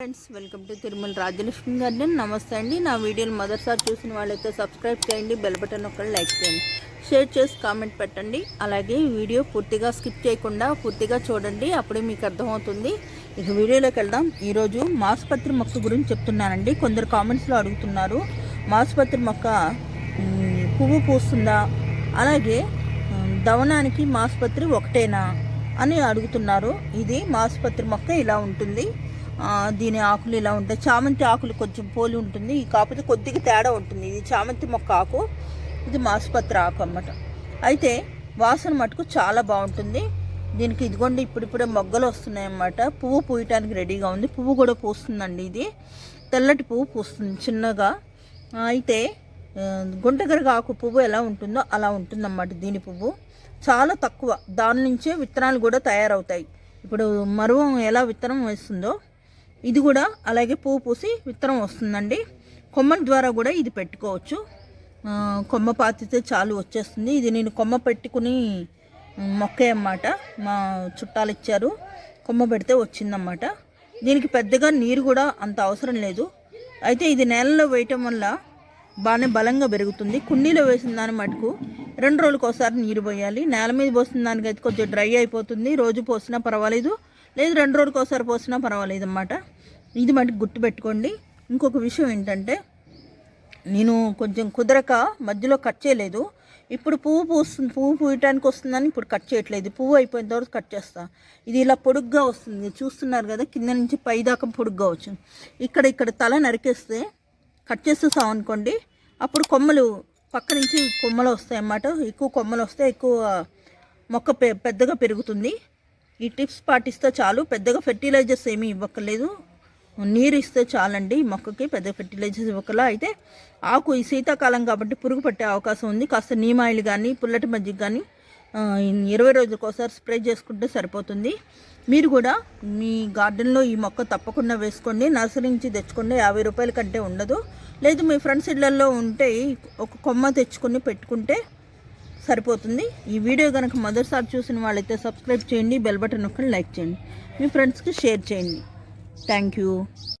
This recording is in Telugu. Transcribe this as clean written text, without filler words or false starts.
Friends, welcome to Tirumala Rajyalakshmi garden. నమస్తే అండి. నా వీడియోని మొదటిసారి చూసిన వాళ్ళైతే సబ్స్క్రైబ్ చేయండి, బెల్ బటన్ ఒకటి లైక్ చేయండి, షేర్ చేసి కామెంట్ పెట్టండి. అలాగే వీడియో పూర్తిగా స్కిప్ చేయకుండా పూర్తిగా చూడండి, అప్పుడే మీకు అర్థమవుతుంది. ఇక వీడియోలోకి వెళ్దాం. ఈరోజు మాసుపత్రి మొక్క గురించి చెప్తున్నానండి. కొందరు కామెంట్స్లో అడుగుతున్నారు, మాసుపత్రి మొక్క పువ్వు పూస్తుందా, అలాగే దవనానికి మాసుపత్రి ఒకటేనా అని అడుగుతున్నారు. ఇది మాసుపత్రి మొక్క ఇలా ఉంటుంది. దీని ఆకులు ఇలా ఉంటాయి. చామంతి ఆకులు కొంచెం పోలి ఉంటుంది, కాకపోతే కొద్దిగా తేడా ఉంటుంది. ఇది చామంతి మొక్క ఆకు, ఇది మాసుపత్రి ఆకు అన్నమాట. అయితే వాసన మటుకు చాలా బాగుంటుంది. దీనికి ఇదిగోండి ఇప్పుడిప్పుడే మొగ్గలు వస్తున్నాయి అన్నమాట. పువ్వు పూయటానికి రెడీగా ఉంది. పువ్వు కూడా పూస్తుందండి. ఇది తెల్లటి పువ్వు పూస్తుంది చిన్నగా. అయితే గుంటగరగ ఆకు పువ్వు ఎలా ఉంటుందో అలా ఉంటుందన్నమాట. దీని పువ్వు చాలా తక్కువ, దాని నుంచే విత్తనాలు కూడా తయారవుతాయి. ఇప్పుడు మరువం ఎలా విత్తనం వేస్తుందో ఇది కూడా అలాగే పువ్వు పూసి విత్తనం వస్తుందండి. కొమ్మల ద్వారా కూడా ఇది పెట్టుకోవచ్చు. కొమ్మ పాతితే చాలు వచ్చేస్తుంది. ఇది నేను కొమ్మ పెట్టుకుని మొక్కే అన్నమాట. మా చుట్టాలు ఇచ్చారు, కొమ్మ పెడితే వచ్చిందన్నమాట. దీనికి పెద్దగా నీరు కూడా అంత అవసరం లేదు. అయితే ఇది నేలలో వేయటం వల్ల బాగానే బలంగా పెరుగుతుంది. కుండీలో వేసిన దాని మటుకు 2 రోజులకు ఒకసారి నీరు పోయాలి. నేల మీద పోసిన దానికైతే కొంచెం డ్రై అయిపోతుంది. రోజు పోసినా పర్వాలేదు, లేదు 2 రోజులకు ఒకసారి పోసినా పర్వాలేదు అన్నమాట. ఇది మటుకు గుర్తుపెట్టుకోండి. ఇంకొక విషయం ఏంటంటే, నేను కొంచెం కుదరక మధ్యలో కట్ చేయలేదు. ఇప్పుడు పువ్వు పూయటానికి వస్తుందని ఇప్పుడు కట్ చేయట్లేదు. పువ్వు అయిపోయిన తర్వాత కట్ చేస్తా. ఇది ఇలా పొడుగ్గా వస్తుంది, చూస్తున్నారు కదా, కింద నుంచి పై దాకా పొడుగ్గా వచ్చింది. ఇక్కడ తల నరికేస్తే కట్ చేసేసాం అనుకోండి, అప్పుడు కొమ్మలు పక్క నుంచి కొమ్మలు వస్తాయి అన్నమాట. ఎక్కువ కొమ్మలు వస్తే ఎక్కువ మొక్క పెద్దగా పెరుగుతుంది. ఈ టిప్స్ పాటిస్తే చాలు. పెద్దగా ఫెర్టిలైజర్స్ ఏమీ ఇవ్వక్కర్లేదు, నీరు ఇస్తే చాలండి. మొక్కకి పెద్ద ఫెర్టిలైజర్స్ ఇవ్వకలా. అయితే ఆకు ఈ శీతాకాలం కాబట్టి పురుగు పట్టే అవకాశం ఉంది. కాస్త నీమ్ ఆయిల్ కానీ పుల్లటి మజ్జిగ కానీ 20 రోజులకు ఒకసారి స్ప్రే చేసుకుంటే సరిపోతుంది. మీరు కూడా మీ గార్డెన్లో ఈ మొక్క తప్పకుండా వేసుకోండి. నర్సరీ నుంచి తెచ్చుకోండి, 50 రూపాయల కంటే ఉండదు. లేదు మీ ఫ్రెండ్స్ ఇళ్లలో ఉంటే ఒక కొమ్మ తెచ్చుకొని పెట్టుకుంటే సరిపోతుంది. ఈ వీడియో కనుక మొదటిసారి చూసిన వాళ్ళైతే సబ్స్క్రైబ్ చేయండి, బెల్ బటన్ నొక్కండి, లైక్ చేయండి, మీ ఫ్రెండ్స్కి షేర్ చేయండి. Thank you.